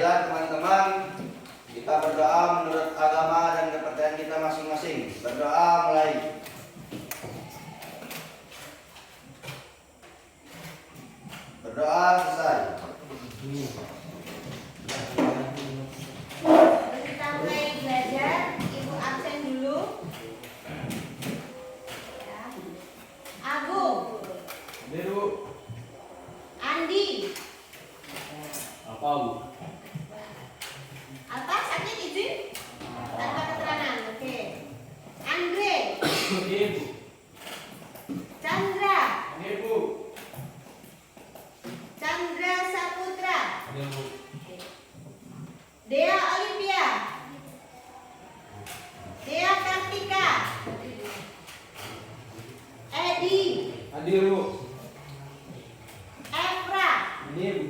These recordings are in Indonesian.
Ya teman-teman, kita berdoa menurut agama dan kepercayaan kita masing-masing. Berdoa mulai. Berdoa selesai. Kita mulai belajar. Ibu absen dulu. Ya. Agung. Biru. Andi. Apa Bu? Apa sakit izin? Tanpa keterangan. Oke. Andre. Ibu. Chandra. Ibu. Chandra Saputra. Ibu. Dea Olivia. Dea Kartika. Edi. Hadir Bu. Efra. Ini Bu.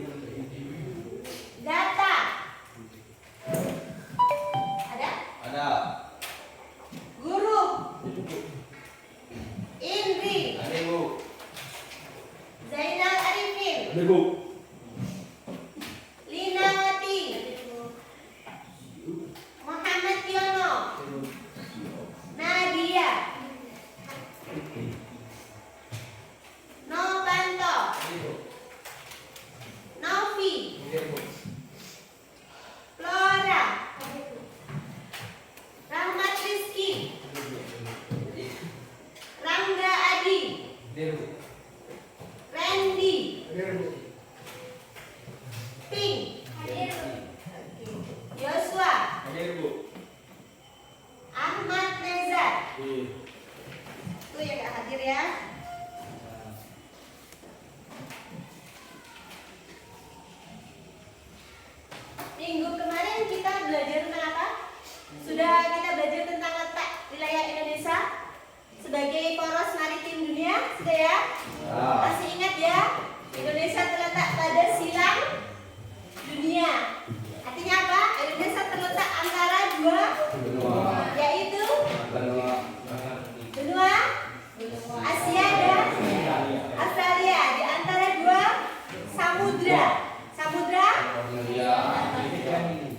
Gata. Ada? Ada. Guru. Indri. Ada Ibu. Zainal Arifin. Hadir Bu. Linawati. Muhammad Yono. Nadia. Novanto. Novi. Flora. Rahmat Rizky. Rangga Adi. Hadir Bu. Randy. Hadir Bu. Pink. Yosua. Hadir Bu. Ahmad Nezar. Iya. Itu yang gak hadir ya. Minggu kemarin kita belajar tentang apa? Sudah kita belajar tentang letak wilayah Indonesia sebagai poros maritim dunia, sudah ya? Masih ingat ya? Indonesia terletak pada silang dunia. Artinya apa? Indonesia terletak antara dua, yaitu benua Asia dan Australia, di antara dua samudra. Samudra?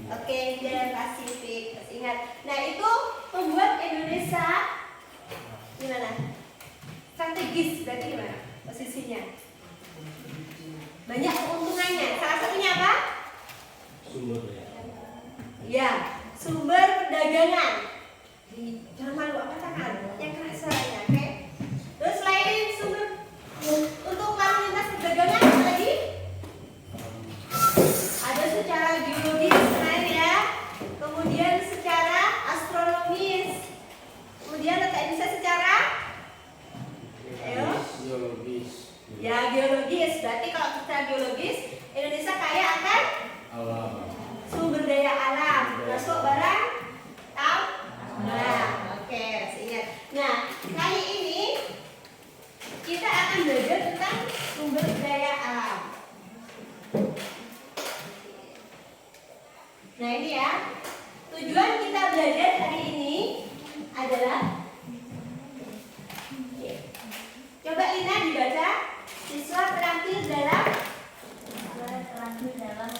Oke, India dan Pasifik. Masih ingat. Nah, itu membuat Indonesia gimana? Strategis, berarti gimana posisinya? Banyak keuntungannya. Salah satunya apa? Sumber ya. Ya, sumber perdagangan. Jangan malu, apa tangan? Yang keras suaranya, oke? Terus selain sumber untuk lalu lintas perdagangan, apa lagi? Ada secara geologis kemarin ya, kemudian secara astronomis, kemudian letak Indonesia secara, ayo, Geologis. ya geologis. Berarti kalau secara geologis, Indonesia kaya akan Alam. sumber daya alam, termasuk barang tambang. Oke, masih ingat. Nah, kali ini kita akan belajar tentang sumber daya alam. Nah, ini ya. Tujuan kita belajar hari ini adalah coba Lina dibaca. Siswa terampil dalam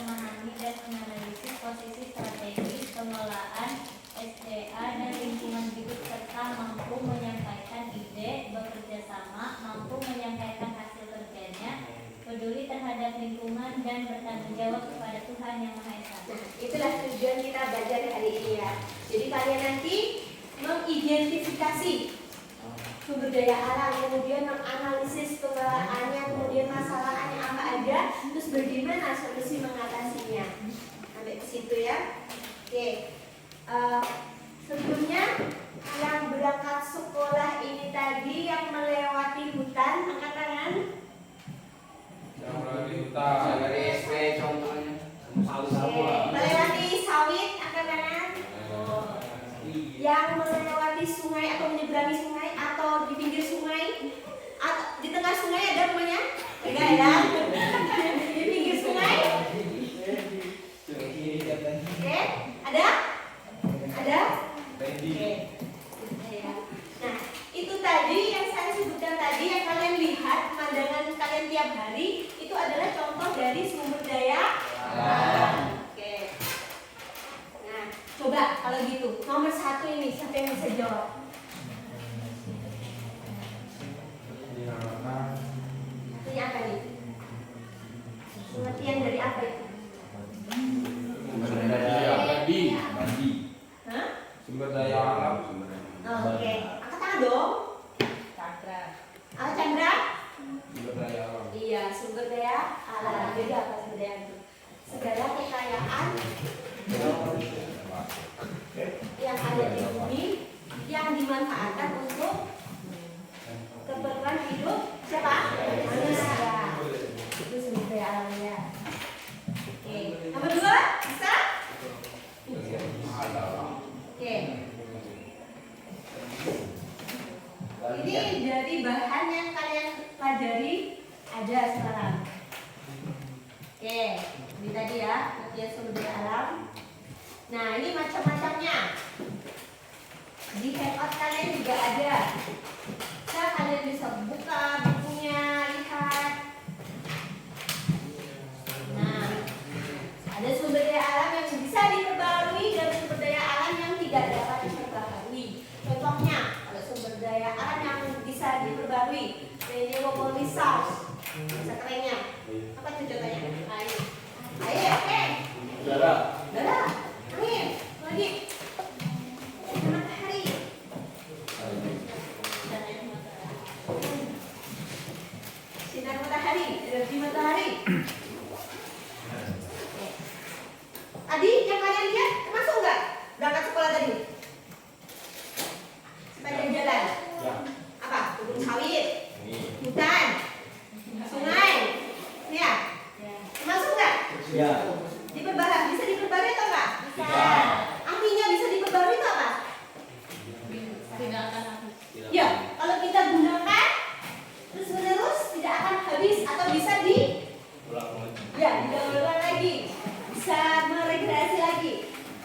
memahami dan menganalisis posisi strategis pengelolaan SDA dan lingkungan hidup serta mampu menyampaikan ide, bekerja sama, mampu menyampaikan hasil kerjanya, peduli terhadap lingkungan dan bertanggung jawab kepada Tuhan Yang Maha Esa. Nah, itulah tujuan kita belajar hari ini ya. Jadi kalian nanti mengidentifikasi sumber daya alam, kemudian menganalisis pengelolaannya, kemudian masalahnya apa aja, terus bagaimana solusi mengatasinya. Sampai ke situ ya. Oke. Sebelumnya yang berangkat sekolah ini tadi yang melewati hutan, angkat tangan. Yang lagi hutan. Dari SP contohnya. Oke. Melewati sawit, angkat tangan. Yang melewati sungai atau menyeberangi sungai atau di pinggir sungai atau di tengah sungai ada rumahnya? Enggak ya? Di pinggir sungai? Oke, ada? Ada? Oke. Nah, itu tadi yang saya sebutkan tadi yang kalian lihat pemandangan kalian tiap hari itu adalah contoh dari sumber daya alam. Oke. apa itu? Sumber daya abadi. Hah? Sumber daya alam. Oke, angkat tangan dong. Chandra. Chandra? Sumber daya alam. Iya, sumber daya alam. Jadi apa sumber daya itu? Segala kekayaan yang ada di bumi yang dimanfaatkan untuk keperluan hidup siapa? Manusia. Itu sumber daya alamnya. Oke, nomor 2 bisa? Oke. Ini dari bahan yang kalian pelajari ada sekarang. Oke, ini tadi ya, latihan sumber daya alam. Nah, ini macam-macamnya. Di handout kalian juga ada. Nah, kalian bisa buka bukunya, lihat. Nah, ada sumber daya alam yang bisa diperbarui dan sumber daya alam yang tidak dapat diperbarui. Contohnya, ada sumber daya alam yang bisa diperbarui, renewable resource. Bahasa kerennya. Apa itu contohnya? Air. Air, oke. Udara. Udara. Angin. Lagi. Matahari. Sinar matahari, energi matahari. Tadi yang kalian lihat masuk nggak berangkat sekolah tadi? Sepanjang jalan. Ya. Apa? Kebun sawit, Ini. hutan, sungai, ya. Masuk nggak? Ya. Diperbarui, bisa diperbarui atau enggak? Bisa. Artinya bisa diperbarui itu apa? Tidak akan habis. Ya, kalau kita gunakan terus menerus tidak akan habis atau bisa Ulang lagi. ya didaur lagi, bisa meregenerasi lagi.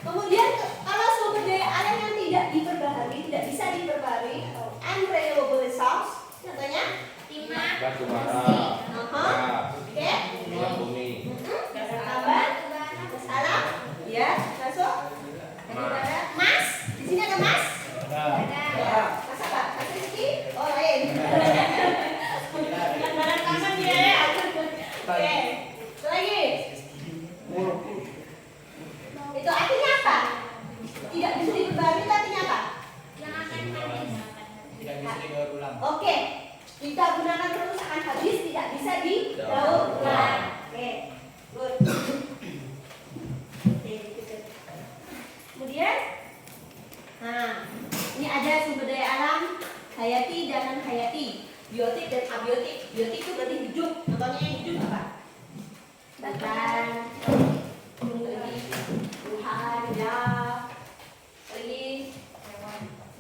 Kemudian kalau sumber daya alam yang tidak diperbarui, tidak bisa diperbarui atau unrenewable resource, contohnya timah, Batu bara. gas, oke, Minyak bumi. gas tambah, gas alam, ya masuk. Daripada mas, di sini ada mas. Ya, mas apa? Mas Rizky? Oh lain. Yang barang kanan ya. Oke, satu lagi. Itu artinya apa? Tidak bisa diperbarui itu artinya apa? Yang akan habis. Tidak bisa didaur ulang. Oke, kita gunakan terus akan habis, tidak bisa didaur ulang. Oke, good. Oke, gitu. Kemudian, nah, ini ada sumber daya alam hayati dan non hayati, biotik dan abiotik. Biotik itu berarti hidup. Contohnya yang hidup apa? Ikan, tumbuhan, ya, lagi,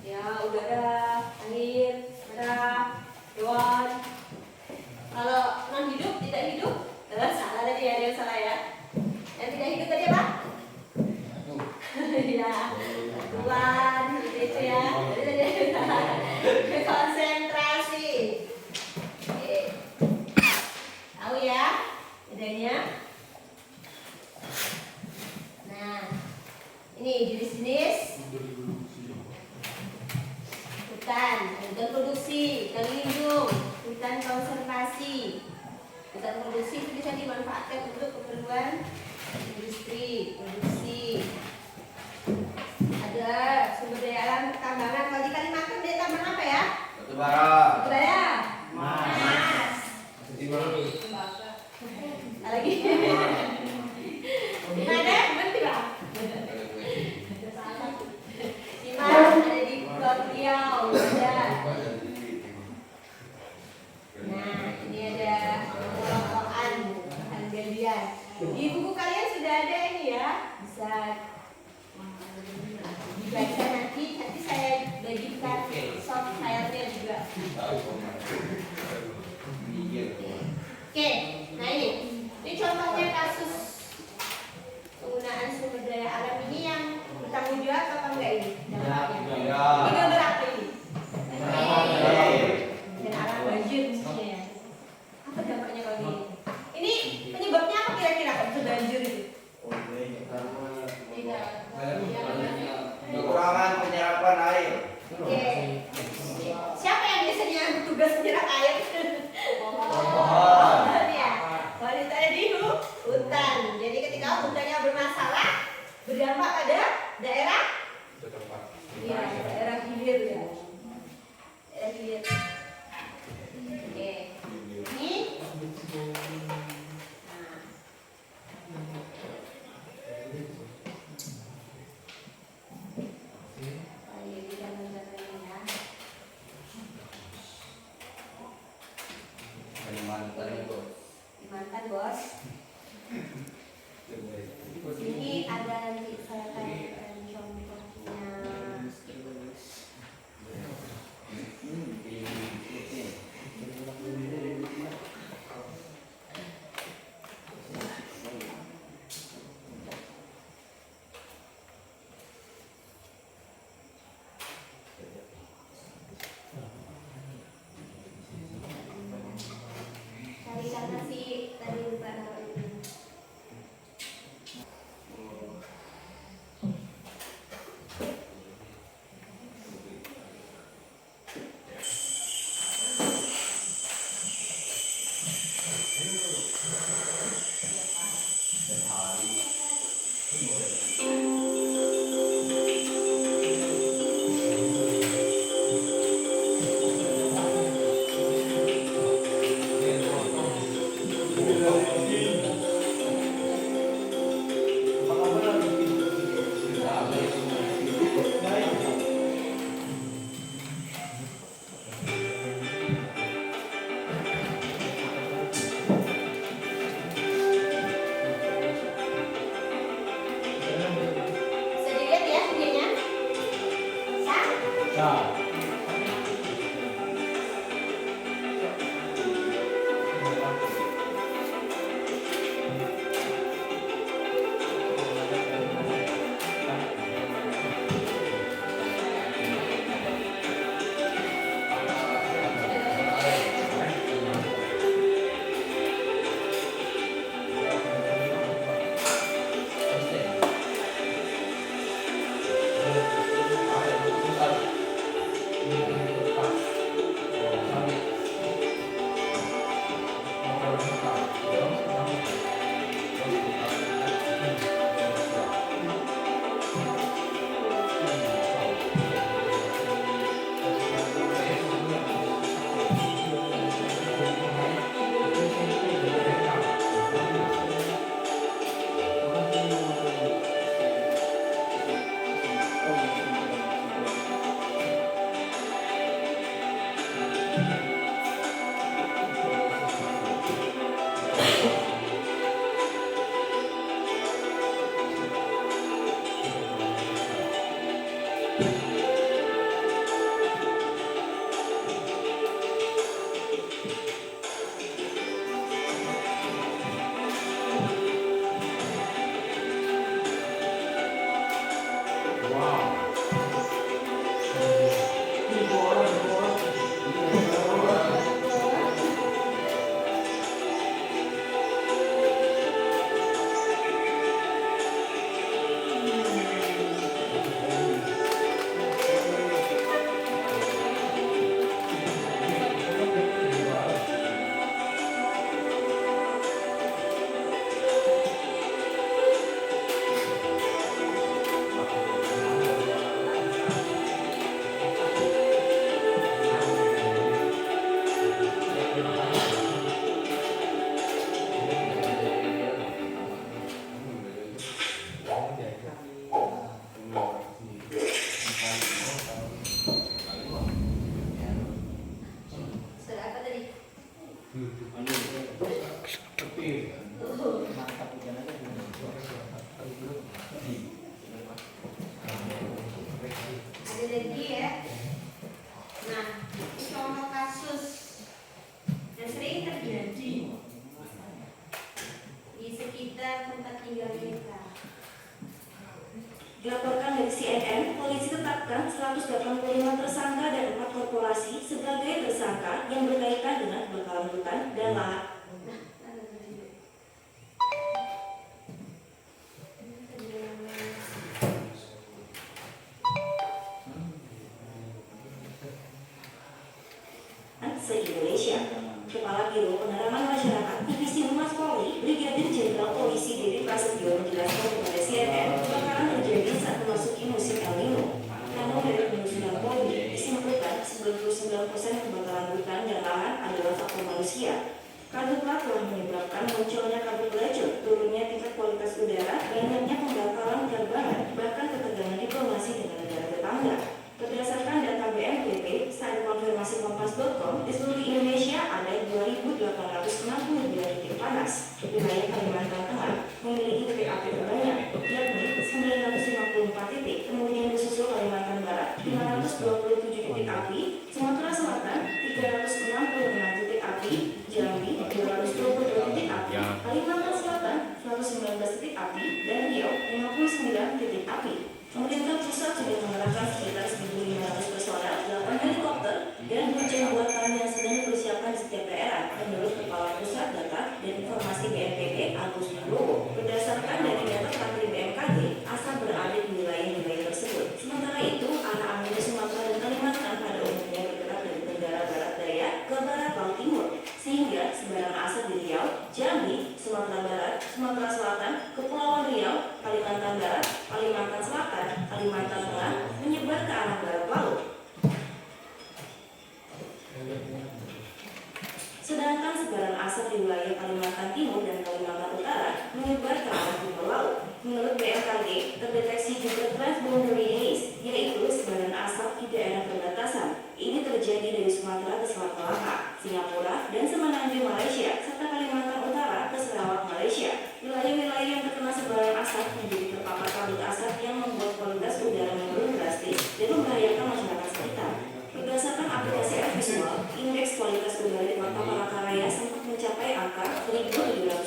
ya udara, angin, darah, hewan. Kalau non hidup, tidak hidup, salah tadi ada yang salah ya. Yang tidak hidup tadi apa? Ya, Tuhan, itu ya. Konsentrasi. Oke. Tahu ya bedanya? Nah, ini jenis-jenis hutan, hutan produksi, hutan lindung, hutan konservasi. Hutan produksi itu bisa dimanfaatkan untuk keperluan industri, produksi. Ada sumber daya alam pertambangan. Kalau di Kalimantan dia tambang apa ya? Batu bara. Batu bara. Mas. Lagi. Di mana? Berarti Bang. Di mana? Ada di Pulau Riau. Ada. Nah, ini ada pengelompokan bahan galian. Di buku kalian sudah ada ini ya. Bisa dibaca nanti saya bagikan soft file-nya juga. Oke, nah ini contoh Bisa dilihat ya videonya. Bisa? Sudah apa tadi? Ada lagi ya. Nah, contoh kasus yang sering terjadi di sekitar tempat tinggal kita. Dilaporkan dari CNN, polisi tetapkan 185 tersangka dan 4 korporasi sebagai tersangka yang berkaitan dengan kebakaran hutan dan lahan. Se-Indonesia. Kepala Biro Penerangan Masyarakat Divisi Humas Polri, Brigadir Jenderal Polisi Dedi Prasetyo menjelaskan kepada CNN kebakaran terjadi saat memasuki musim El Nino. Namun dari penelusuran Polri disimpulkan 99% kebakaran hutan dan lahan adalah faktor manusia. Karhutla telah menyebabkan munculnya kabut pelajar, turunnya tingkat kualitas udara, banyaknya pembakaran penerbangan, bahkan ketegangan diplomasi dengan negara tetangga. Berdasarkan data BNPB, saat konfirmasi kompas.com, di seluruh Indonesia ada 2.869 titik panas. Wilayah Kalimantan Tengah memiliki titik api terbanyak, yakni 954 titik, kemudian disusul Kalimantan Barat 527 titik api, Sumatera Selatan 366 titik api, Jambi 222 titik api, Kalimantan Selatan 119 titik api, dan Riau 59 titik api. Pemerintah pusat sudah mengerahkan sekitar 1.500 personel, 8 helikopter, dan hujan buatan yang sedang dipersiapkan di setiap daerah, menurut Kepala Pusat Data dan Informasi BNPB Agus Nugroho. Berdasarkan dari data terakhir BMKG, asap berada di wilayah-wilayah tersebut. Sementara itu, arah angin di Sumatera dan Kalimantan pada umumnya bergerak dari tenggara barat daya ke barat laut timur, sehingga sebaran asap di Riau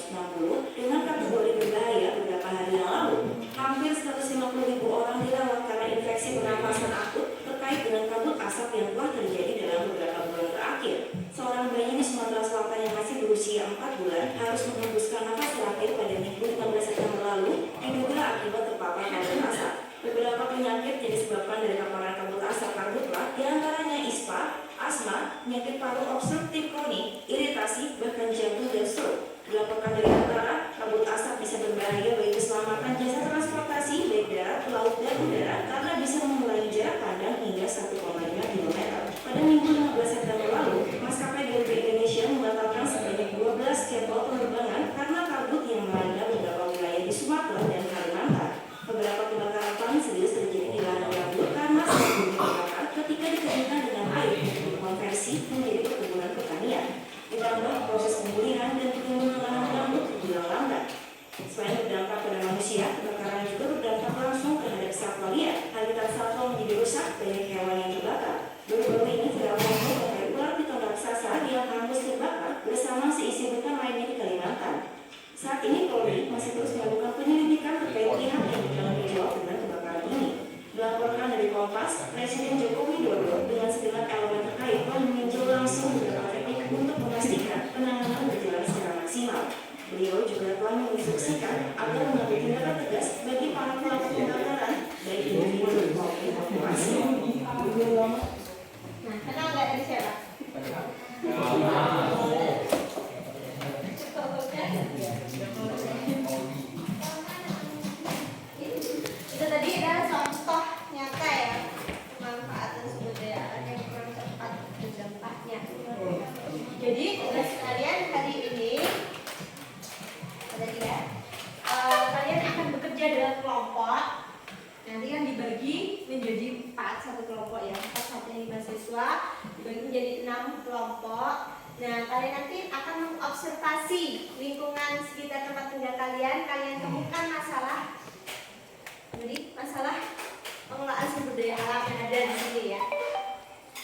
160 dengan kategori berbahaya beberapa hari yang lalu. Hampir 150.000 orang dirawat karena infeksi pernapasan akut terkait dengan kabut asap yang telah terjadi dalam beberapa bulan terakhir. Seorang bayi di Sumatera Selatan yang masih berusia 4 bulan harus menghembuskan nafas terakhir pada Minggu 15 September lalu diduga akibat terpapar kabut asap. Beberapa penyakit yang disebabkan dari paparan kabut asap karhutlah, diantaranya ISPA, asma, penyakit paru obstruktif kronik, iritasi, bahkan jantung dan stroke. Dilaporkan dari antara, kabut asap bisa berbahaya bagi keselamatan jasa transportasi baik darat, laut, dan udara karena bisa memulai jarak pandang hingga 1,5 km. Pada Minggu 15 September lalu, maskapai Garuda Indonesia membatalkan sebanyak 12 jadwal penerbangan karena kabut yang melanda beberapa wilayah di Sumatera dan Kalimantan. Beberapa kebakaran paling serius terjadi di ladang gambut karena saat dibakar ketika dikejutkan dengan air untuk dikonversi menjadi perkebunan pertanian. Ditambah proses pemulihan dan pertumbuhan lahan gambut terbilang lambat. Selain berdampak pada manusia, kebakaran juga berdampak langsung terhadap satwa liar. Habitat satwa menjadi rusak, banyak hewan yang terbakar. Baru-baru ini viral foto terkait ular piton raksasa yang hangus terbakar bersama seisi hutan lainnya di Kalimantan. Saat ini Polri masih terus melakukan penyelidikan terkait pihak yang bertanggung jawab dengan kebakaran ini. Dilaporkan dari Kompas, Presiden Joko Widodo dengan segenap elemen terkait telah meninjau langsung beberapa teknik untuk memastikan penanganan berjalan secara maksimal. Beliau juga telah menginstruksikan agar mengambil tindakan tegas bagi para pelaku kebakaran, baik individu maupun korporasi. Nah, kenal nggak dari siapa? Itu tadi adalah contoh nyata ya pemanfaatan sumber daya alam yang kurang tepat dampaknya. Jadi tugas kalian hari ini tadi ya, kalian akan bekerja dalam kelompok. Nanti kan dibagi menjadi 4 satu kelompok ya, 4 mahasiswa dibagi menjadi 6 kelompok. Nah, kalian nanti akan mengobservasi lingkungan sekitar tempat tinggal kalian. Kalian temukan masalah, jadi masalah pengelolaan sumber daya alam yang ada di sini ya.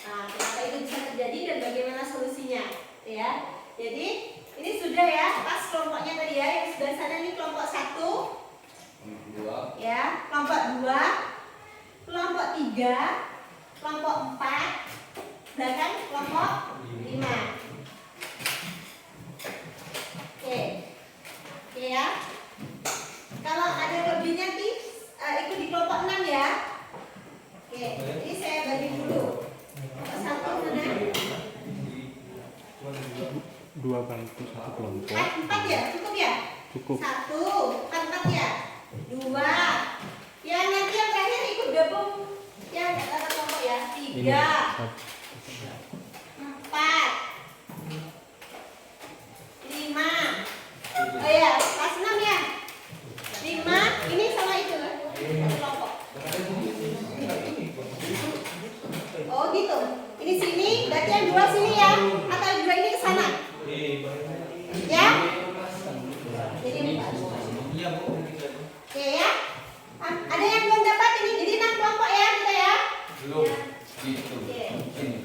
Nah, kenapa itu bisa terjadi dan bagaimana solusinya, ya? Jadi ini sudah ya, pas kelompoknya tadi ya, yang sebelah sana ini kelompok 1. Ya, kelompok 2, kelompok 3, kelompok 4, bahkan kelompok 5. Oke ya. Kalau ada lebih nanti ikut di kelompok 6 ya. Oke, ini saya bagi dulu. Kelompok 1 mana? 2 bangku 1 kelompok. 4 ya, cukup ya? Cukup. 1, 4 ya. 2. Ya nanti yang terakhir ikut gabung yang kata kelompok ya. 3, 4, 5. Oh ya, kelas 6 ya. 5, ini sama itu satu kelompok. Oh gitu. Ini sini, berarti yang 2 sini ya. Atau yang 2 ini ke sana. Ya? Jadi 4. Oke ya. Ada yang belum dapat ini, jadi 6 kelompok ya kita ya. Belum. Gitu. Oke.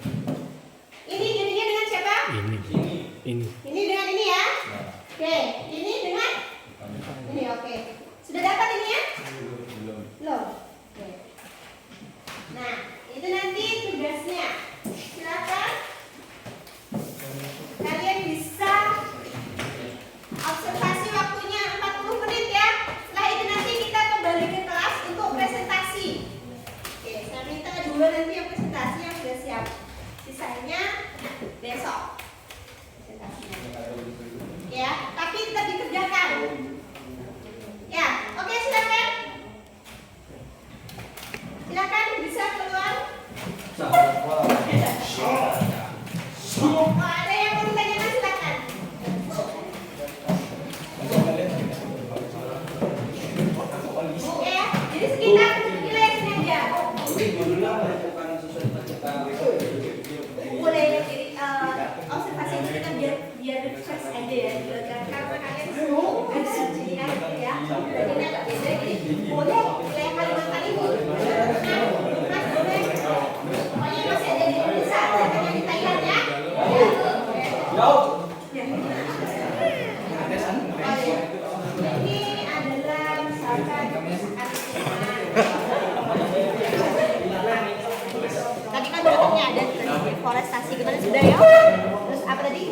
Udah ya. Terus apa tadi?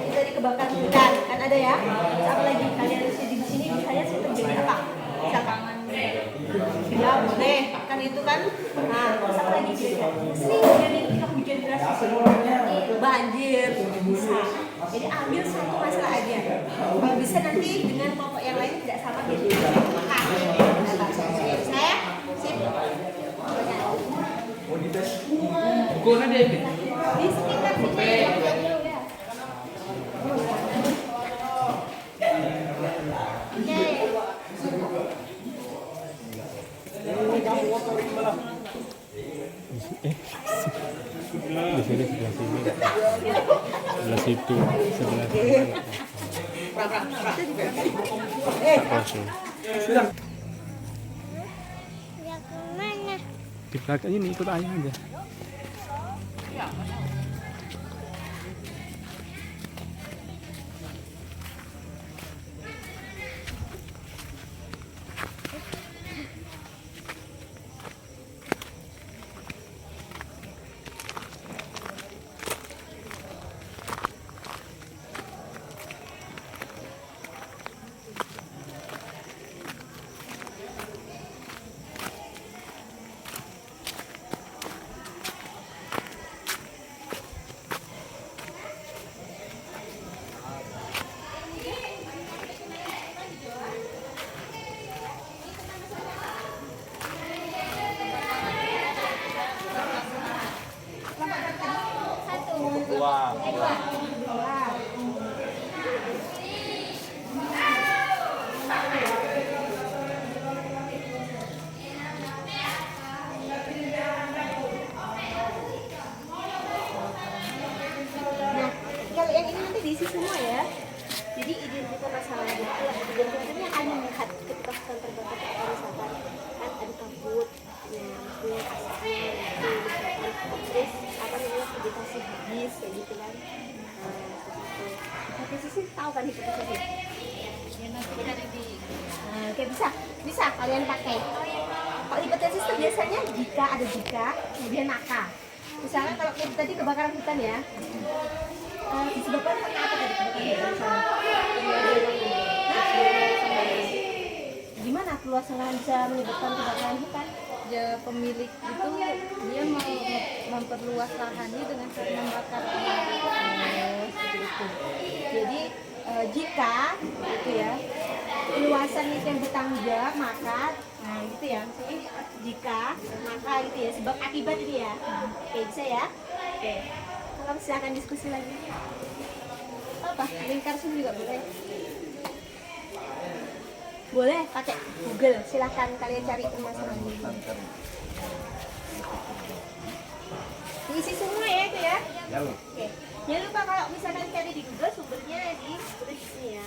Dari kebakaran hutan kan ada ya. Terus apa lagi? Kalian di sini misalnya terjadi apa? Misalkan ya boleh kan itu kan. Nah terus apa lagi? Sering terjadi ketika hujan deras banjir bisa. Jadi ambil satu masalah aja. Kalau bisa nanti dengan kelompok yang lain tidak sama jadi maka saya sip. Bukunya deh. Di sekitar sini ya. Di sini sebelah sini, sebelah situ, sebelah sini. Kosong. Di belakang ini ikut ayah aja. Wah. Kalau yang ini nanti diisi semua ya. Jadi identitas masalahnya. Identitasnya akan melihat ketika hutan terbakar atau misalkan kan ada kabut, ya maksudnya asapnya itu misalkan terus apa namanya vegetasi habis kayak gitu kan. Hipotesis tahu kan hipotesis? Oke bisa kalian pakai. Kalau hipotesis itu biasanya jika ada jika kemudian maka. Misalnya kalau kayak tadi kebakaran hutan ya. Disebabkan karena apa tadi kebakaran hutan? Gimana keluasan lahan bisa menyebabkan kebakaran hutan? Ya pemilik itu dia mau memperluas lahannya dengan cara membakar. Seperti itu. Jadi jika itu ya luasan itu yang bertanggung jawab maka nah gitu ya maksudnya jika maka gitu ya sebab akibat itu ya. Oke bisa ya. Oke. Kalau silakan diskusi lagi. Apa? Lingkar sini juga boleh. Boleh pakai Google. Silahkan kalian cari permasalahannya. Diisi semua ya itu ya. Oke. Jangan lupa kalau misalkan cari di Google sumbernya di sini ya.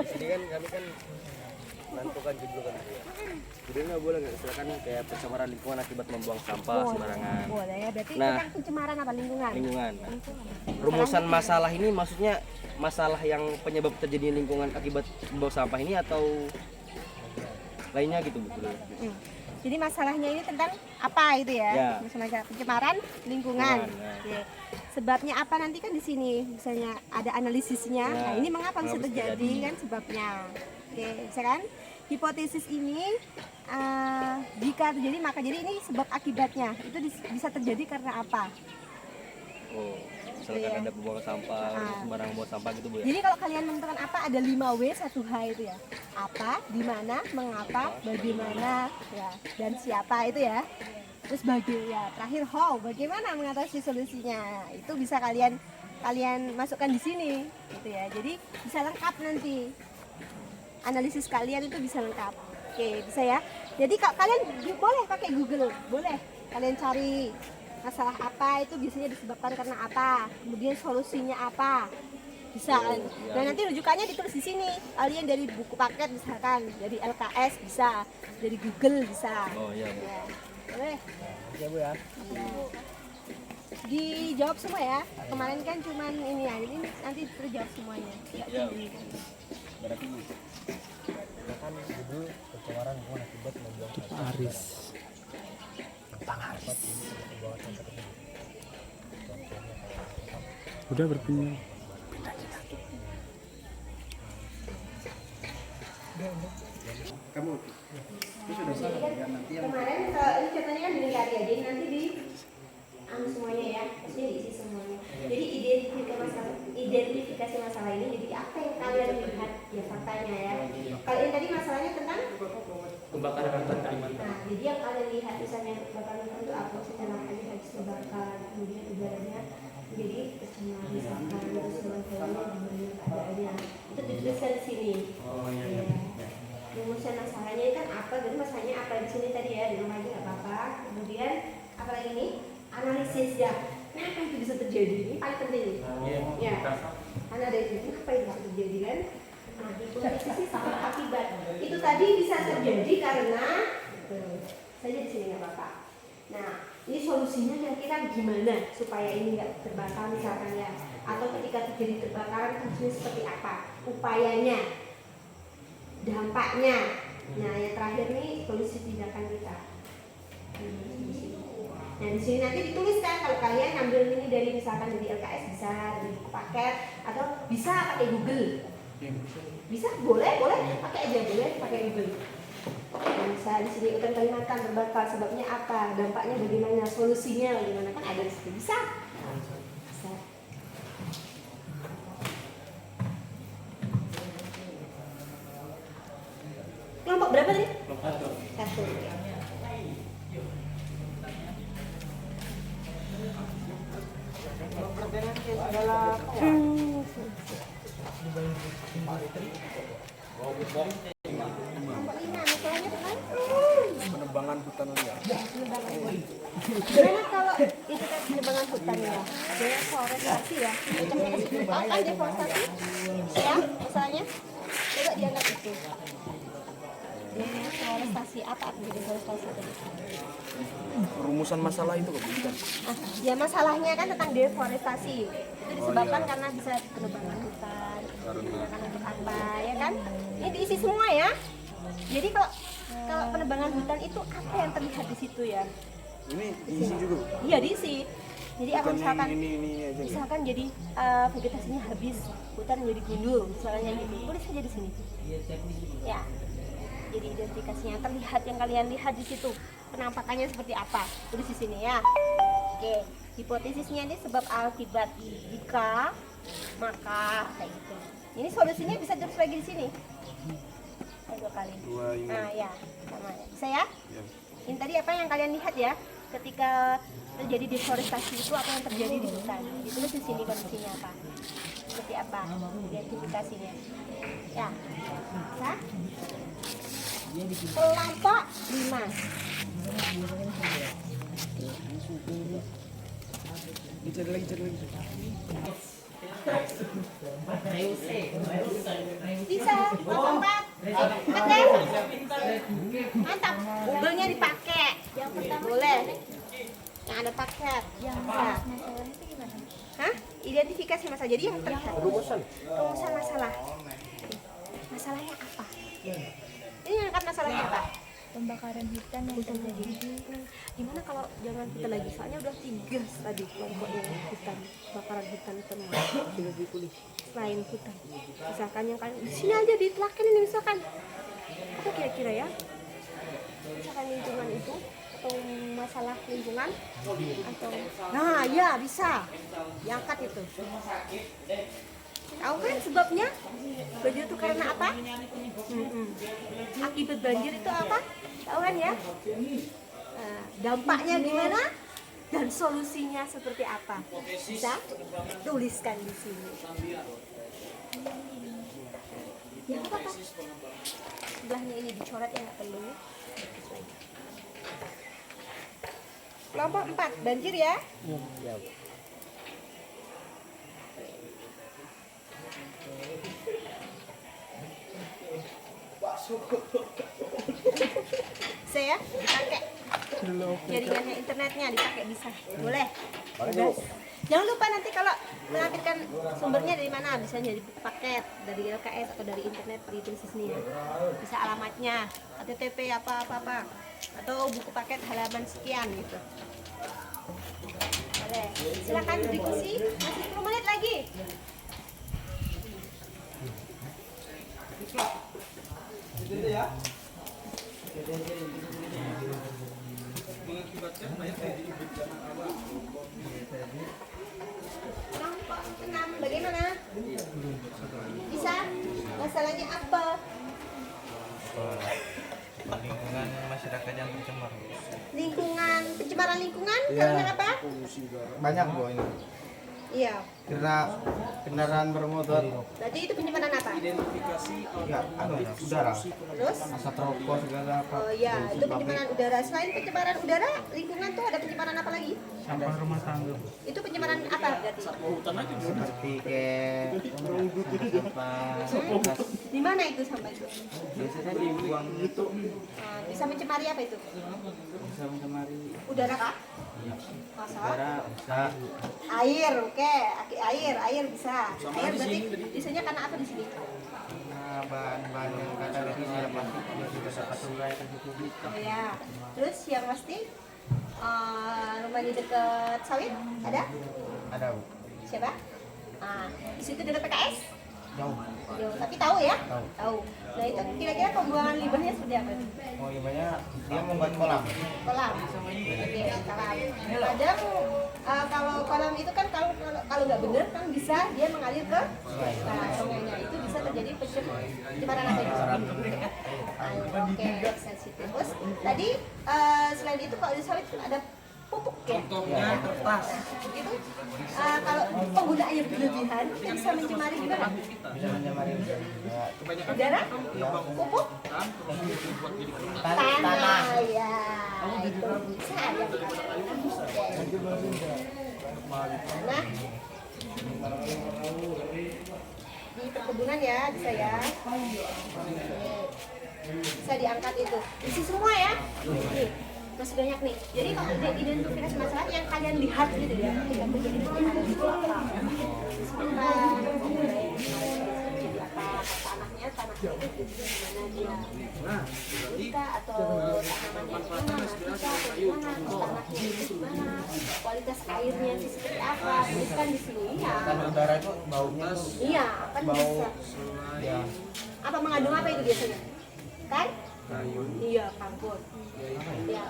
Jadi kan kami kan menentukan judul kan ya. Jadi nggak boleh nggak silakan kayak pencemaran lingkungan akibat membuang sampah sembarangan. Boleh ya. Berarti Nah, tentang pencemaran apa lingkungan? Lingkungan. Nah, rumusan masalah ini maksudnya masalah yang penyebab terjadinya lingkungan akibat membuang sampah ini atau lainnya gitu betul. Jadi masalahnya ini tentang apa itu ya? Ya. Masalah pencemaran lingkungan. Lingkungan, Oke. Sebabnya apa nanti kan di sini misalnya ada analisisnya. Ya. Nah, ini mengapa bisa Mengapa bisa terjadi kan sebabnya. Oke, bisa kan? Hipotesis ini jika terjadi maka jadi ini sebab akibatnya. Itu bisa terjadi karena apa? Oh, misalkan Iya. ada pembuangan sampah, sembarang buang sampah gitu Bu ya. Jadi kalau kalian menentukan apa ada 5W 1H itu ya. Apa, di mana, mengapa, bagaimana, ya, dan siapa itu ya. Terus ya, terakhir how, bagaimana mengatasi solusinya. Itu bisa kalian masukkan di sini gitu ya. Jadi bisa lengkap nanti. Analisis kalian itu bisa lengkap. Oke, bisa ya. Jadi kalian boleh pakai Google, boleh. Kalian cari masalah apa itu biasanya disebabkan karena apa, kemudian solusinya apa, bisa kan. Dan nanti rujukannya ditulis di sini. Kalian dari buku paket misalkan, dari LKS bisa, dari Google bisa. Oh iya Bu. Ya, boleh. Ya Bu ya. Dijawab semua ya. Kemarin kan cuman ini ya, ini nanti terjawab semuanya. Ya. Berarti kita kan judul pencemaran lingkungan akibat membuang sampah. Aris. Udah berpindah. Kamu itu sudah salah ya nanti yang kemarin ini contohnya kan dilingkari ya, jadi nanti di semuanya ya, maksudnya diisi semuanya. Jadi identifikasi masalah ini, jadi apa yang kalian lihat ya faktanya ya. Kalau ini tadi masalahnya tentang Kebakaran hutan Kalimantan. nah, jadi yang kalian lihat misalnya kebakaran hutan itu apa sih, karena tadi habis terbakar, kemudian udaranya jadi tercemar misalkan, terus hewan-hewannya gimana keadaannya, itu dituliskan di sini. Ya. Rumusan masalahnya kan apa, jadi masalahnya apa di sini tadi ya, di rumah aja nggak apa-apa. Kemudian apa lagi nih, analisis ya, kenapa itu bisa terjadi, ini paling penting ya, karena ada itu apa yang bisa terjadi kan. Nah, hipotesis sebab akibat itu tadi bisa terjadi karena saja di sini nggak apa-apa. Nah, ini solusinya kira-kira gimana supaya ini nggak terbakar misalkan ya, atau ketika terjadi terbakaran fungsinya seperti apa, upayanya, dampaknya. Nah, yang terakhir nih solusi tindakan kita. Nah, di sini nanti dituliskan kalau kalian ambil ini dari misalkan dari LKS bisa, dari buku paket, atau bisa pakai Google. Bisa, boleh pakai aja, boleh pakai Google. Nah, bisa di sini hutan Kalimantan terbakar, sebabnya apa, dampaknya bagaimana, solusinya bagaimana, kan ada di situ. Bisa. Bisa. Kelompok berapa tadi? Satu. Penebangan hutan liar. Gimana kalau itu kan penebangan hutan ya? Deforestasi ya? Apa deforestasi? Ya, misalnya? Coba dianggap itu. Deforestasi, apa artinya deforestasi tadi? Rumusan masalah itu bukan? Ya masalahnya kan tentang deforestasi. Itu disebabkan karena bisa penebangan hutan, digunakan untuk apa, ya kan? Ini diisi semua ya. Jadi kalau penebangan hutan itu apa yang terlihat di situ ya? Ini diisi juga. Iya diisi. Jadi apa Bukan misalkan? yang ini aja. Misalkan jadi vegetasinya habis, hutan menjadi gundul, misalnya gitu. Tulis saja di sini. Ya. Jadi identifikasinya terlihat, yang kalian lihat di situ. Penampakannya seperti apa? Tulis di sini ya. Oke. Hipotesisnya ini sebab akibat, jika, maka, kayak gitu. Ini solusinya bisa terus lagi di sini. Dua kali. Nah ya, sama. Bisa ya? Ini tadi apa yang kalian lihat ya? Ketika terjadi deforestasi itu apa yang terjadi di hutan? Ditulis di sini kondisinya apa? Seperti apa? Identifikasinya. Ya. Bisa? Kelompok 5. Cari lagi. Bisa. Kelompok 4. Oke. Mantap. Google-nya dipakai. Yang pertama boleh. Yang ada paket. Yang bisa. Hah? Identifikasi masalah. Jadi yang terlihat. Rumusan masalah. Masalahnya apa? Ini yang angkat masalahnya apa? Pembakaran hutan yang terjadi. Gimana kalau jangan kita lagi, soalnya udah 3 tadi kelompoknya hutan, bakaran hutan termasuk sudah ditulis. Selain hutan, misalkan yang kalian di sini aja ditelakin ini misalkan apa kira-kira ya? Misalkan lingkungan itu atau masalah lingkungan atau nah ya bisa diangkat itu. Tahu kan sebabnya banjir itu karena apa? Akibat banjir itu apa? Tahu kan ya? Nah, dampaknya gimana? Dan solusinya seperti apa? Bisa tuliskan di sini. Ya apa? Sebelahnya ini dicoret ya nggak perlu. Kelompok 4 banjir ya? Saya dipakai jaringannya, internetnya dipakai bisa, boleh. Bebas. Jangan lupa nanti kalau melampirkan sumbernya dari mana, bisa dari buku paket, dari LKS atau dari internet gitu di sini ya. Bisa alamatnya, HTTP apa, atau buku paket halaman sekian gitu. Boleh. Silakan diskusi, masih 10 menit lagi. Itu ya. Enam, bagaimana? Bisa? Masalahnya apa? Lingkungan masyarakat yang tercemar. Lingkungan, pencemaran lingkungan Iya. karena apa? Banyak Bu ini. Iya. Karena kendaraan bermotor. Berarti itu pencemaran apa? Ya, udara. Terus? Asap rokok segala apa. Oh iya, itu pencemaran udara. Selain pencemaran udara, lingkungan tuh ada pencemaran apa lagi? Sampah rumah tangga. Itu pencemaran apa berarti? Seperti kayak sampah. Di mana itu sampah itu? Biasanya dibuang itu. Bisa mencemari apa itu? Bisa mencemari Udara kah? Masa? udara, bisa Air, oke. Air bisa. Air berarti biasanya karena apa di sini? karena bahan-bahan yang kadang lagi dalam plastik juga tidak dapat terurai ke publik. Oh ya. Terus yang pasti rumah di dekat sawit ada? Ada Bu. Siapa? Di situ dekat PKS? Jauh. Jauh, tapi tahu ya? Tahu. Tahu. Nah itu kira-kira pembuangan limbahnya seperti apa? Oh iya banyak dia membuat kolam. Kolam. Oke, kolam. Kadang kalau kolam itu kan kalau nggak benar kan bisa dia mengalir ke sungainya, itu bisa terjadi pencemaran apa itu? Oke, sensitif. Terus tadi selain itu kalau di sawit kan ada pupuk ya? Kertas. Itu kalau penggunaan yang berlebihan itu bisa mencemari gimana? Bisa mencemari Udara? Pupuk? Tanah, ya. Itu bisa yang tanah di perkebunan ya, bisa ya. Bisa diangkat itu. Isi semua ya. Nih, masih banyak nih. Jadi kalau udah identifikasi masalah yang kalian lihat gitu ya, yang terjadi itu apa? Tanahnya itu gimana dia? Kita atau tanamannya gimana? Kita atau gimana? Tanahnya itu gimana? Kualitas airnya itu seperti apa? Ini kan di sini ya. Karena udara itu baunya tuh Iya, kan bau bisa. ya Apa mengandung apa itu biasanya? Kan? Iya, karbon. Iya.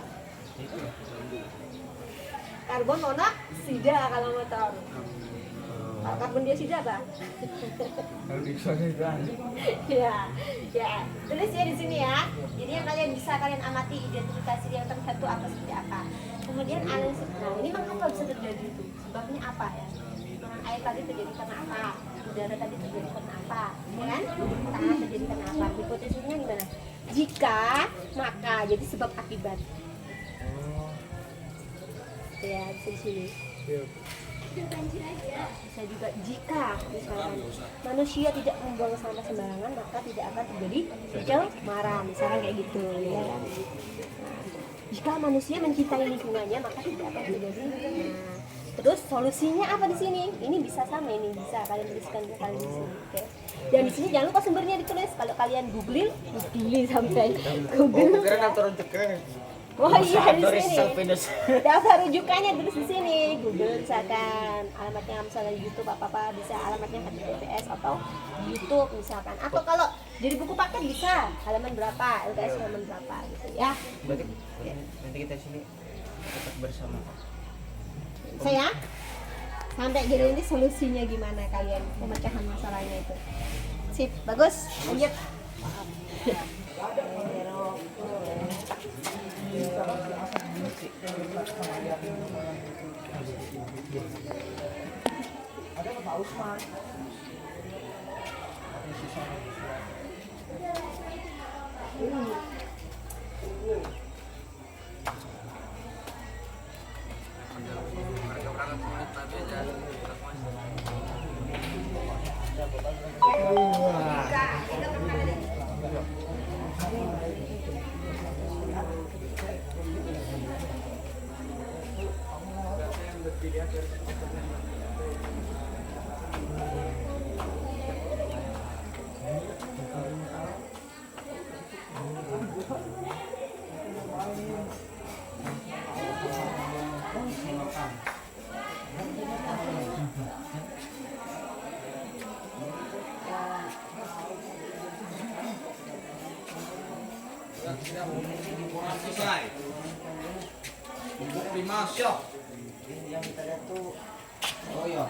Karbon monoksida kalau motor. Kalau karbon dioksida apa? Ya, ya. Tulis ya di sini ya. Jadi yang kalian bisa kalian amati identifikasi yang tertentu apa seperti apa. Kemudian analisis. Nah, ini mengapa bisa terjadi itu? Sebabnya apa ya? Air tadi terjadi karena apa? Udara tadi terjadi karena apa? Ya kan? Tanah terjadi karena apa? Hipotesisnya gimana? Jika, maka. Jadi sebab akibat. Ya, bisa di sini. Bisa juga jika misalkan manusia tidak membuang sampah sembarangan, maka tidak akan terjadi pencemaran, misalkan kayak gitu ya. Nah, jika manusia mencintai lingkungannya, maka tidak akan terjadi. Nah, terus solusinya apa di sini? Ini bisa sama, ini bisa kalian tuliskan kalian di sini. Oke. Dan di sini jangan lupa sumbernya ditulis. Kalau kalian googling sampai Google. Oh iya di sini. Daftar rujukannya tulis di sini. Google misalkan alamatnya misalnya YouTube apa bisa alamatnya HTTPS atau YouTube misalkan. Atau kalau jadi buku paket bisa halaman berapa, LKS halaman berapa gitu ya. berarti nanti kita sini tetap bersama. Saya sampai jadi nanti solusinya gimana kalian pemecahan masalahnya itu. Sip, bagus. Lanjut. Ada Pak Usman. Selesai. Lima syok. Yang kita lihat tuh, oh iya.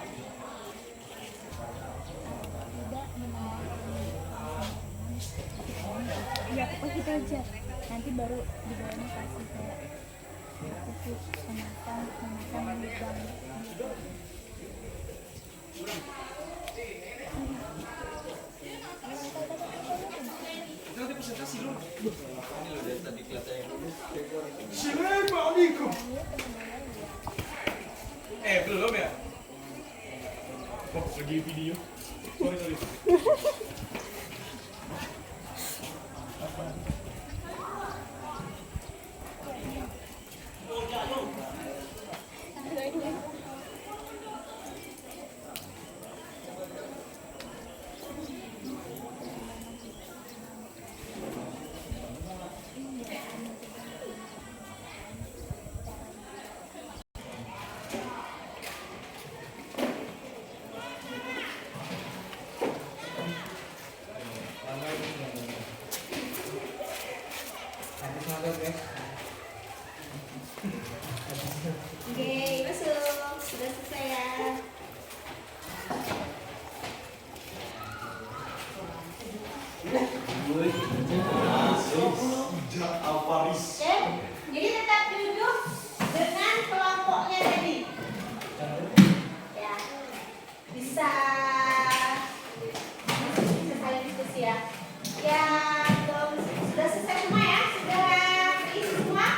Ya pokoknya gitu aja. Nanti baru di bawahnya kasih kayak pupuk penakan lubang. Belum ya? Oh, lagi video. Sorry. Oke, masuk. Sudah selesai ya. Oke, jadi tetap duduk dengan kelompoknya tadi. Ya, bisa saya diskusi ya. Ya, sudah selesai semua ya? Sudah terisi semua?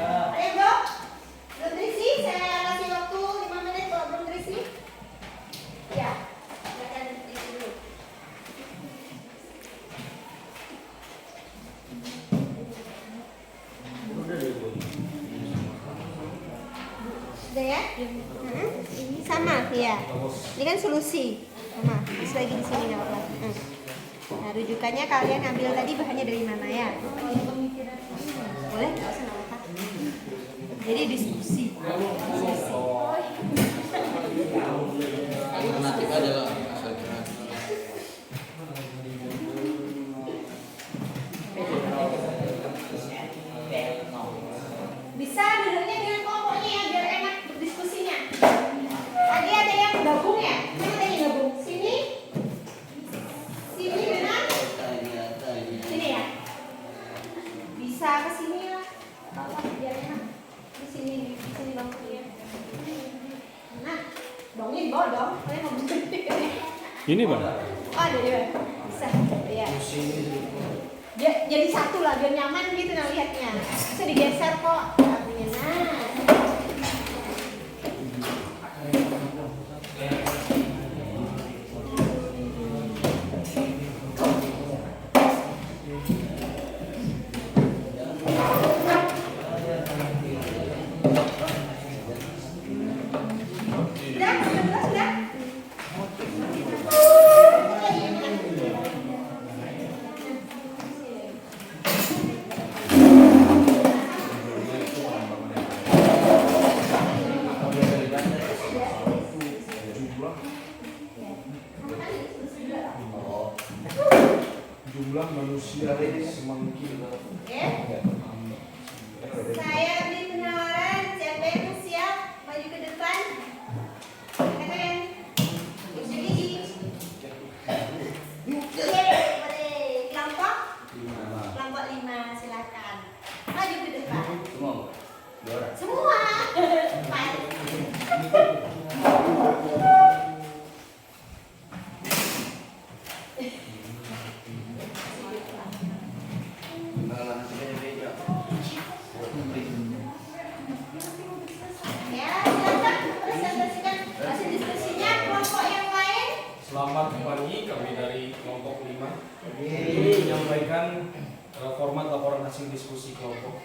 Ada yang belum? Belum terisi? Saya kasih waktu 5 menit kalau belum terisi. Ya, silakan terisi dulu. Sudah ya? Ini sama ya. Ini kan solusi. Sama. Terus lagi di sini nggak apa-apa. Nah, rujukannya kalian ambil tadi bahannya dari mana ya? Boleh? Nggak usah nggak apa-apa. Jadi diskusi. Alternatif adalah Bisa duduknya dengan kelompoknya ya biar enak berdiskusinya. Tadi ada yang gabung ya? Mana ada yang gabung? Sini dengan sini ya? Bisa ke sini ya? Apa biar enak? Di sini bangkunya. Nah, dongin bawa dong. Kalian mau berdiri. Ini bang. Oh ada dia. Bisa. Ya. Jadi satu lah biar nyaman gitu nah lihatnya. Bisa digeser kok. Artinya nah. Sudah? Jumlah manusia semakin Oke. Saya beri penawaran siapa yang siap maju ke depan? Katakan. Bisa gigi. Boleh. Kelompok? Kelompok 5 silakan. Maju ke depan. Semua. 4. Ya, silakan presentasikan hasil diskusinya kelompok yang lain. Selamat pagi, kami dari kelompok 5 ini menyampaikan format laporan hasil diskusi kelompok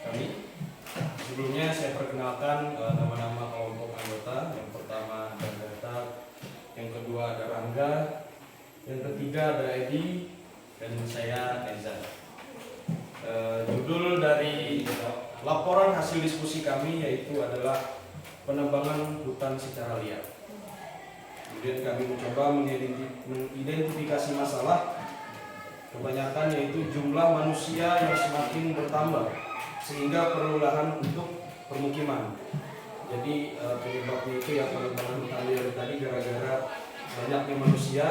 kami. Sebelumnya saya perkenalkan nama-nama kelompok anggota. Yang pertama ada Data, yang kedua ada Rangga, yang ketiga ada Edi, dan saya Eza. Judul dari laporan hasil diskusi kami yaitu adalah penebangan hutan secara liar. Kemudian kami mencoba mengidentifikasi masalah, kebanyakan yaitu jumlah manusia yang semakin bertambah sehingga perlu lahan untuk permukiman. Jadi penyebabnya itu ya penebangan hutan liar tadi gara-gara banyaknya manusia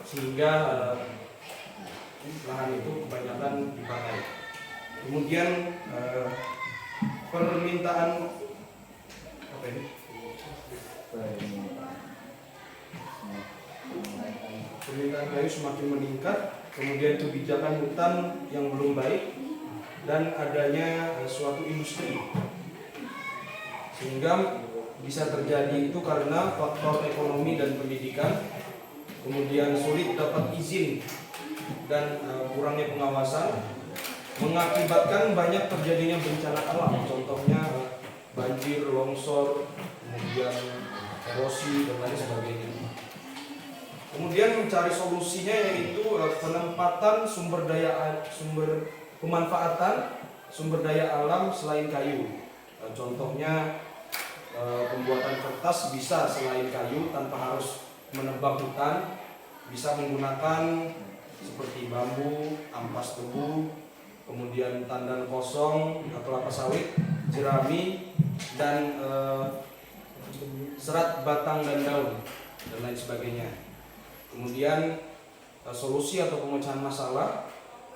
sehingga lahan itu kebanyakan dipakai. Kemudian permintaan apa ini? Permintaan kayu semakin meningkat, kemudian kebijakan hutan yang belum baik, dan adanya suatu industri. Sehingga bisa terjadi itu karena faktor ekonomi dan pendidikan, kemudian sulit dapat izin dan kurangnya pengawasan, mengakibatkan banyak terjadinya bencana alam, contohnya banjir, longsor, kemudian erosi dan lain sebagainya. Kemudian mencari solusinya yaitu penempatan pemanfaatan sumber daya alam selain kayu. Contohnya pembuatan kertas bisa selain kayu tanpa harus menebang hutan, bisa menggunakan seperti bambu, ampas tebu, kemudian tandan kosong, kelapa sawit, jerami, dan serat batang dan daun dan lain sebagainya. Kemudian solusi atau pemecahan masalah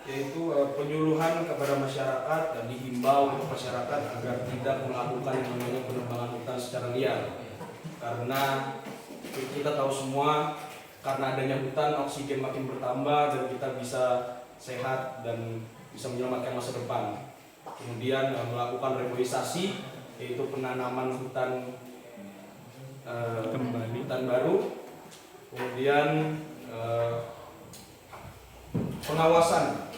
yaitu penyuluhan kepada masyarakat dan dihimbau untuk masyarakat agar tidak melakukan yang namanya penebangan hutan secara liar. Karena kita tahu semua, karena adanya hutan oksigen makin bertambah dan kita bisa sehat dan bisa menyelamatkan masa depan. Kemudian melakukan reboisasi yaitu penanaman hutan hutan baru. Kemudian pengawasan,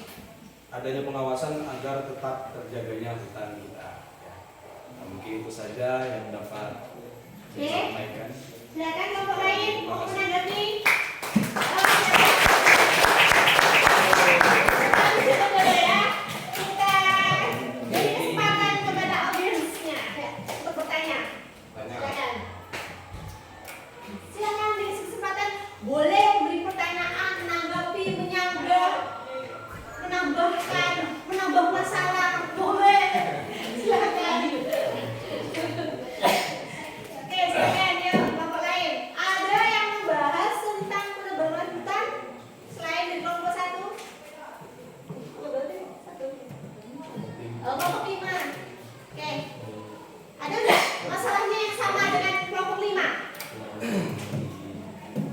adanya pengawasan agar tetap terjaganya hutan kita. Nah, mungkin itu saja yang dapat saya sampaikan. Silakan kelompok lain mau menanggapi. Kita beri kesempatan kepada audiensnya untuk bertanya. Silakan. Silakan beri kesempatan. Boleh beri pertanyaan, menanggapi, menyanggah, menambahkan, menambah masalah. Boleh. Silakan. Oke, silakan ya kelompok lain. Ada yang membahas tentang penebangan hutan selain di kelompok 1? Kelompok 5. Oke. Ada nggak masalahnya yang sama dengan kelompok 5?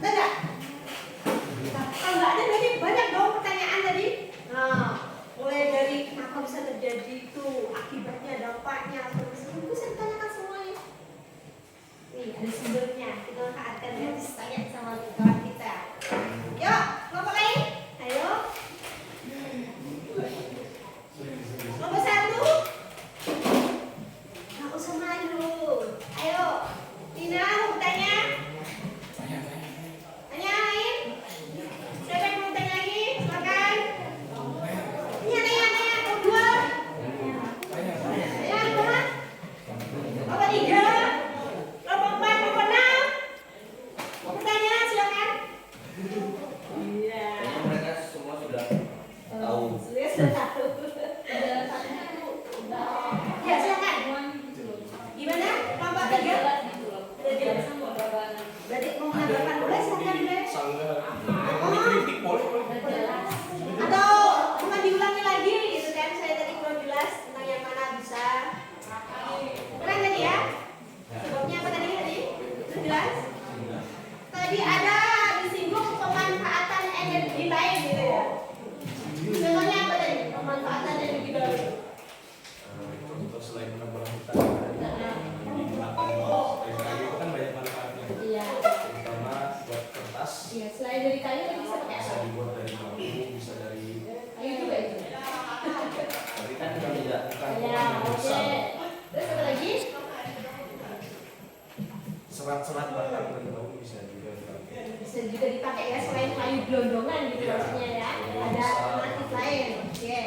Ada nggak? Kalau nggak ada berarti banyak dong pertanyaan tadi. Nah, mulai dari kenapa bisa terjadi itu, akibatnya, dampaknya, itu bisa ditanyakan semuanya. Nih, ada sumbernya. Kita akan nanti tanya sama kawan kita. Yuk, kelompok lain. Ayo. Kelompok 1. Nggak usah malu. Ayo. Tina mau bertanya? Tanya lain? Siapa yang mau bertanya lagi? Silakan. Tanya. Kelompok 2. Ya, kelompok 3. Kelompok 4, kelompok 6. Mau bertanya? Silakan. Iya. Mereka semua sudah tahu. Sudah tahu. Ya, silakan. Gimana? Kelompok 3? Berarti mau menambahkan boleh, silakan deh. Sanggah, kritik boleh. Atau cuma diulangi lagi gitu kan, saya tadi kurang jelas tentang yang mana bisa. Keren tadi ya? Sebabnya apa tadi? Sudah jelas? Tadi ada disinggung pemanfaatan energi lain gitu ya. Contohnya apa tadi? Pemanfaatan energi lain. Contoh selain penebangan hutan digunakan dari kayu itu kan banyak manfaatnya. Iya. Terutama buat kertas. Iya, selain dari kayu bisa pakai Bisa apa? dibuat dari bambu, serat-serat batang dan daun bisa juga dipakai. Bisa juga dipakai ya selain kayu gelondongan gitu Iya. maksudnya ya. Iya, Ada bisa. alternatif lain. Oke.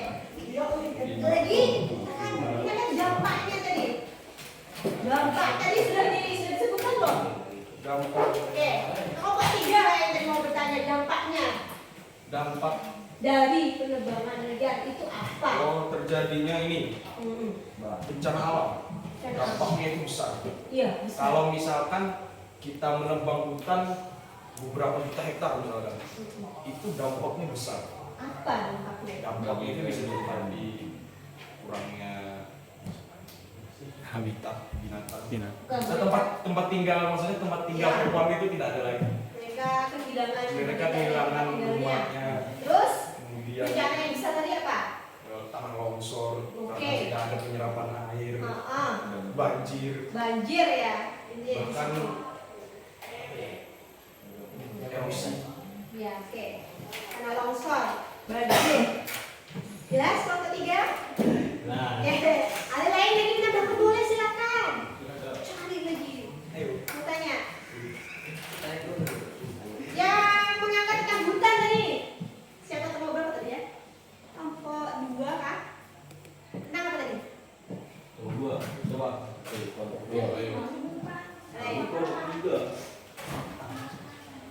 Lagi kita kan dampaknya tadi. Dampak tadi sudah disebutkan loh. Dampak Oke. Kelompok 3 yang tadi mau bertanya dampaknya dampak dari penebangan liar itu apa? terjadinya ini bencana alam. Dampaknya itu besar. Iya, bisa. Kalau misalkan kita menebang hutan beberapa juta hektar misalkan, itu dampaknya besar. Apa dampaknya? Dampaknya itu bisa jadi kurangnya habitat binatang. Tempat tinggal, maksudnya tempat tinggal Ya. hewan itu tidak ada lagi. Mereka kehilangan tinggalnya. rumahnya. Terus Kemudian bencana yang bisa tadi apa? tanah longsor, Oke. karena tidak ada penyerapan air, banjir, Banjir ya. Ini yang bahkan disebut. erosi. Ya, oke. Tanah longsor, banjir. Jelas kelompok 3? Oke. Ada lain lagi menambahkan boleh silakan. Cari lagi. Ayo. Mau tanya. Yang mengangkat tentang hutan tadi. Siapa kelompok berapa tadi ya? Kelompok 2 kah? Tentang apa tadi? Dua, coba. Ayo.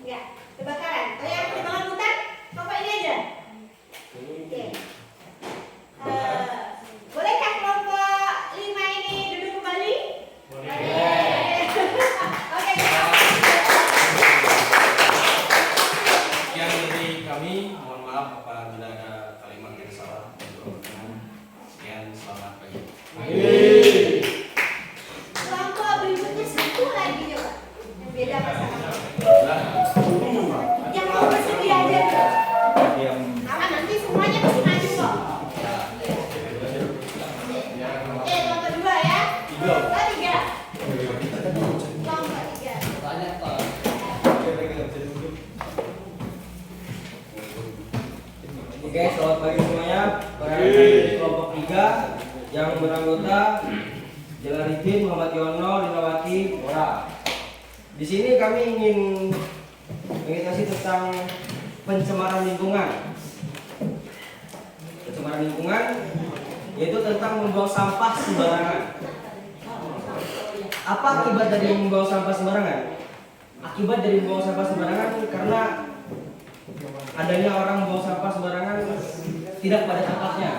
Enggak, kebakaran. Oh yang penebangan hutan, kelompok ini aja. Oke. Bolehkah kelompok 5 ini duduk kembali? Boleh. Oke. Sekian dari kami, mohon maaf apabila ada kalimat yang salah. Sekian, selamat pagi. Kelompok berikutnya satu lagi coba. Yang beda masalah. Yang mau bersedia aja. Nah, nanti semuanya pasti maju kok. Kelompok 2 ya. Kelompok 3. Kelompok 3. Oke, selamat pagi semuanya. Perkenalkan dari kelompok 3 yang beranggota Jalaluddin, Muhammad Yono, Linawati, Ora. Di sini kami ingin mengedukasi tentang pencemaran lingkungan. Pencemaran lingkungan yaitu tentang membuang sampah sembarangan. Apa akibat dari membuang sampah sembarangan? Akibat dari membuang sampah sembarangan karena adanya orang membuang sampah sembarangan tidak pada tempatnya.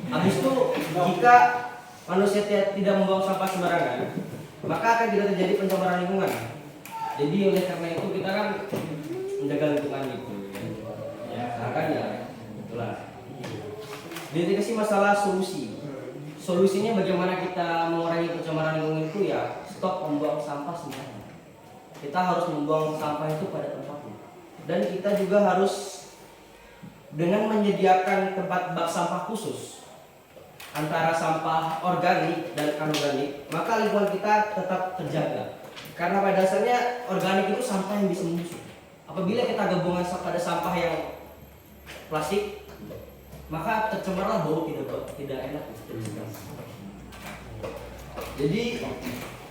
Habis itu jika manusia tidak membuang sampah sembarangan, maka akan tidak terjadi pencemaran lingkungan. Jadi oleh karena itu kita kan menjaga lingkungan gitu. Ya, kan ya, itulah. Dikasih masalah solusi. Solusinya bagaimana kita mengurangi pencemaran lingkungan itu ya stop membuang sampah sembarangan. Kita harus membuang sampah itu pada tempatnya. Dan kita juga harus dengan menyediakan tempat bak sampah khusus antara sampah organik dan anorganik, maka lingkungan kita tetap terjaga. Karena pada dasarnya organik itu sampah yang bisa membusuk. Apabila kita gabungan pada sampah yang plastik, maka tercemarlah bau tidak enak. Jadi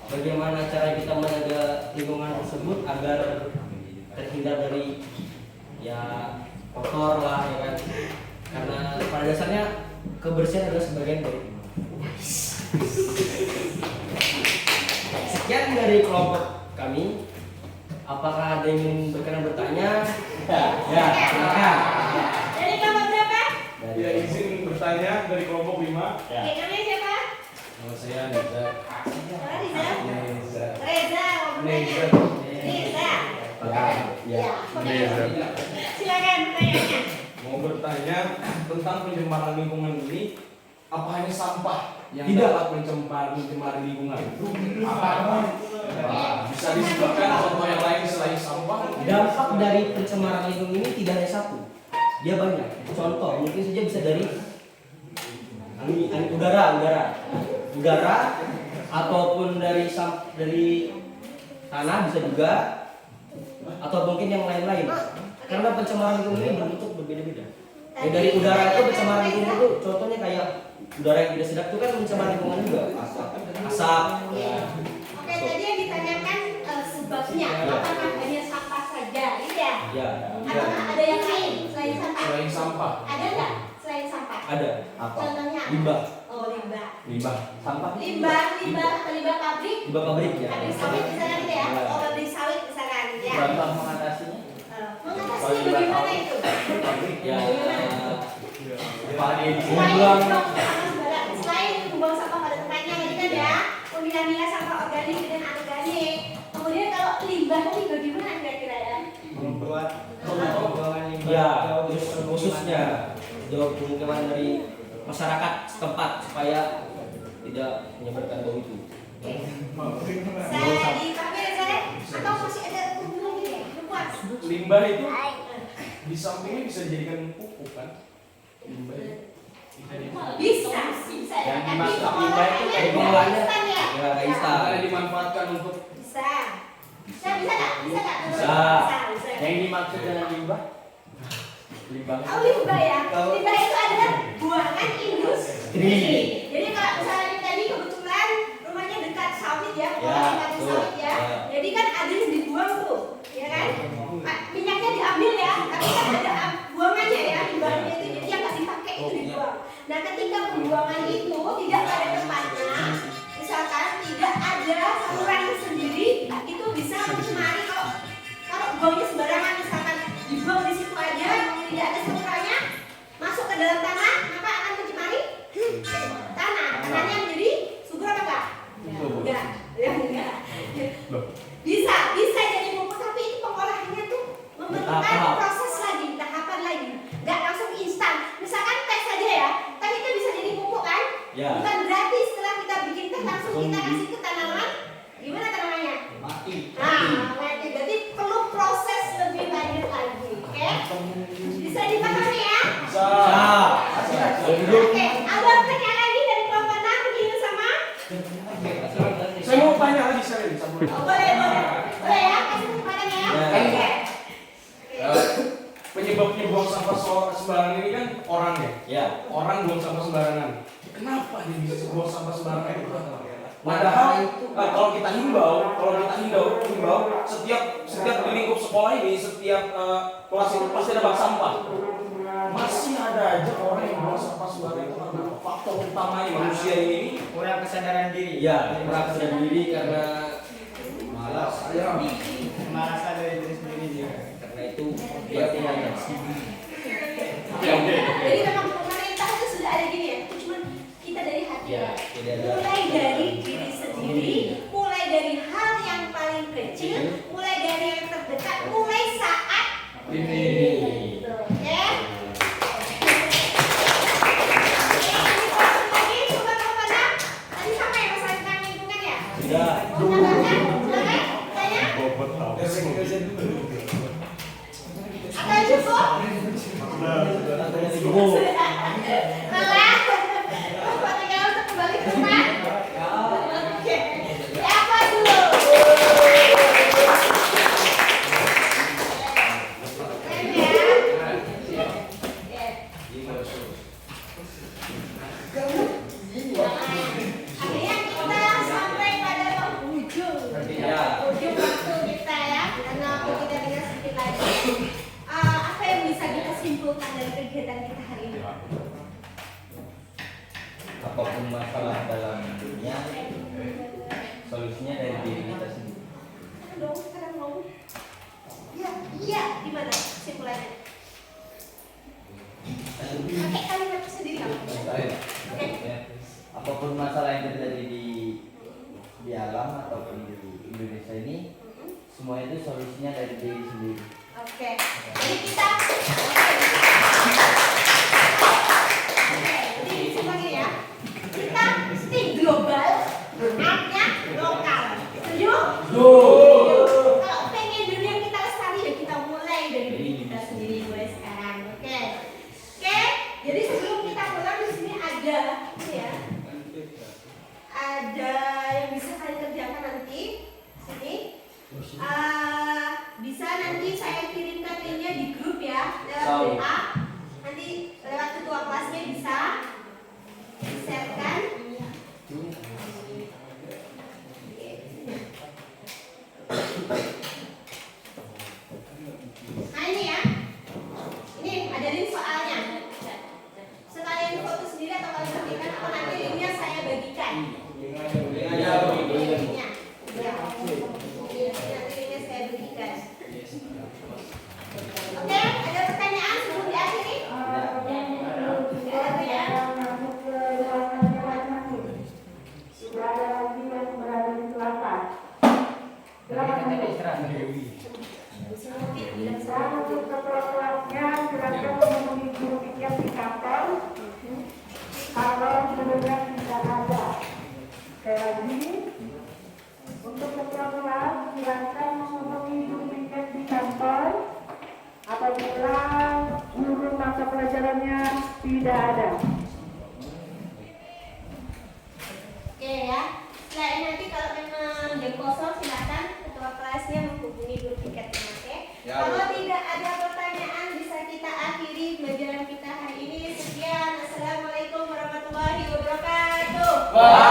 bagaimana cara kita menjaga lingkungan tersebut agar terhindar dari ya kotor lah ya kan, karena pada dasarnya kebersihan adalah sebagian dari sekian dari kelompok kami. Apakah ada yang ingin berkenan bertanya? Ya, silakan. Dari kelompok berapa? Ya, izin bertanya dari kelompok 5. Oke, namanya siapa? Nama saya Neza. Riza. Reza, mau bertanya. Reza. Ya. Silakan pertanyaannya. Mau bertanya tentang pencemaran lingkungan ini, apa hanya sampah yang Tidak. dapat mencemari lingkungan? Bisa disebutkan contoh yang lain selain sampah? Dampak dari pencemaran lingkungan ini tidak hanya satu, dia banyak. Contoh mungkin saja bisa dari udara, ataupun dari tanah bisa juga, atau mungkin yang lain-lain. Karena pencemaran lingkungan ini berbentuk berbeda-beda. Ya, dari udara itu pencemaran lingkungan itu contohnya kayak udara yang tidak sedap itu kan pencemaran lingkungan juga. Asap. Ya. Oke, Sampah. Ada nggak selain sampah? Ada. Contohnya apa? Limbah. Oh, limbah. Limbah. Sampah. Limbah atau limbah pabrik? Limbah pabrik ya. Pabrik sawit misalkan gitu ya? Iya. Oh, pabrik sawit misalkan ya. Contoh mengatasinya? Mengatasinya bagaimana itu? Pabrik ya. Selain membuang sampah pada tempatnya tadi kan ya, memilah-milah sampah organik dan anorganik. Kemudian kalau limbah tadi bagaimana kira-kira ya? Membuat pembuangan limbah. Ya, terus khususnya jauh pemukiman dari masyarakat setempat supaya tidak menyebarkan bau itu. Saya di kamera saya atau masih ada kumpulan gitu ya? Kuat. Limbah itu di sampingnya bisa dijadikan pupuk kan? Limbah itu. Bisa ya. Yang Tapi dimaksud limbah itu pengolahannya kayak nggak pengolahannya instan ya? ya nggak instan. Karena dimanfaatkan untuk Bisa. Bisa nggak? Bisa nggak? Bisa. Bisa. Yang dimaksud dengan limbah? Limbah. Oh, limbah ya. Limbah itu adalah buangan industri. Jadi kalau misalnya tadi kebetulan rumahnya dekat sawit ya, dekat sawit ya. Jadi kan ada yang dibuang tuh, ya kan? Minyaknya diambil ya, tapi kan ada buangannya ya, limbahnya itu jadi yang nggak dipakai itu dibuang. Nah, ketika pembuangan itu tidak pada tempatnya, misalkan tidak ada saluran sendiri, itu bisa mencemari kalau buangnya sembarangan, misalkan dibuang di situ aja, tidak ada salurannya, masuk ke dalam tanah, maka akan mencemari tanahnya menjadi subur apa enggak? Enggak, ya enggak. Bisa jadi pupuk, tapi itu pengolahannya tuh memerlukan proses lagi, tahapan lagi, nggak langsung instan. Misalkan teh saja ya, teh itu bisa jadi pupuk kan? Ya. Bukan berarti setelah kita bikin teh langsung kita kasih ke tanaman, gimana tanamannya? Mati. Berarti perlu proses lebih lanjut lagi, oke? Bisa dipahami ya? bisa. Oke, ada pertanyaan lagi dari kelompok 6 begini sama? Saya mau tanya lagi sekali sama. Oh, boleh ya, kasih kesempatan ya. Oke. Penyebabnya buang sampah sembarangan ini kan orang ya. Ya. Orang buang sampah sembarangan. Kenapa dia bisa buang sampah sembarangan itu? Padahal kalau kita himbau setiap di lingkup sekolah ini setiap kelas itu pasti ada bak sampah. Masih ada aja orang yang buang sampah sembarangan itu karena faktor utamanya manusia ini Kurang kesadaran diri. Ya, kurang kesadaran diri karena malas. Kemalasan dari diri sendiri juga. Karena itu dia tidak Jadi memang pemerintah itu sudah ada gini ya, itu cuma kita dari hati Ya, ya. tidak ada. Mulai dari diri sendiri, mulai dari hal yang paling kecil, mulai dari yang terdekat, mulai saat ini. Gitu, ya. Lagi coba kepada tadi sama ya masalah tentang lingkungan ya. Sudah. Mau tambahkan? Silakan, tanya. Atau cukup? Lelah? Bapak tinggal untuk kembali ke rumah? Oke. Siapa dulu? Keren ya? Akhirnya kita sampai pada penghujung waktu kita ya, karena waktu kita tinggal sedikit lagi. Apa yang bisa kita simpulkan dari kegiatan kita hari ini? Apapun masalah dalam dunia, solusinya dari diri kita sendiri. Sekarang mau. Iya, gimana simpulannya? Pakai kalimat sendiri kamu. Oke. Ya. Apapun masalah yang terjadi di alam ataupun di Indonesia ini, semua itu solusinya dari diri sendiri. Oke. Jadi kita jadi simpulnya ya. Kita think global, artnya lokal. Setuju? Kalau pengen dunia kita lestari ya kita mulai dari diri kita sendiri mulai sekarang. Oke. Jadi sebelum kita pulang di sini ada ya. Ada yang bisa kalian kerjakan nanti sini. Bisa nanti saya kirimkan linknya di grup ya lewat WA. Nanti lewat ketua kelasnya bisa di-share-kan. Linknya. Ya. Nanti linknya saya berikan. Oke, ada pertanyaan sebelum diakhiri? Ada pertanyaan? Sudah ada lagi yang berada di selatan. Dan untuk ketua-ketuanya silakan memenuhi guru tiket di kantor. Kalau sebelumnya tidak ada. Sekali lagi, untuk ketua kelas silakan memenuhi guru tiket di kantor. Apabila guru mata pelajarannya tidak ada. Oke ya. Setelah ini nanti kalau memang dia kosong silakan ketua kelasnya menghubungi guru tiketnya. Oke. Ya, Kalau tidak ada pertanyaan bisa kita akhiri pelajaran kita hari ini. Sekian. Assalamualaikum warahmatullahi wabarakatuh.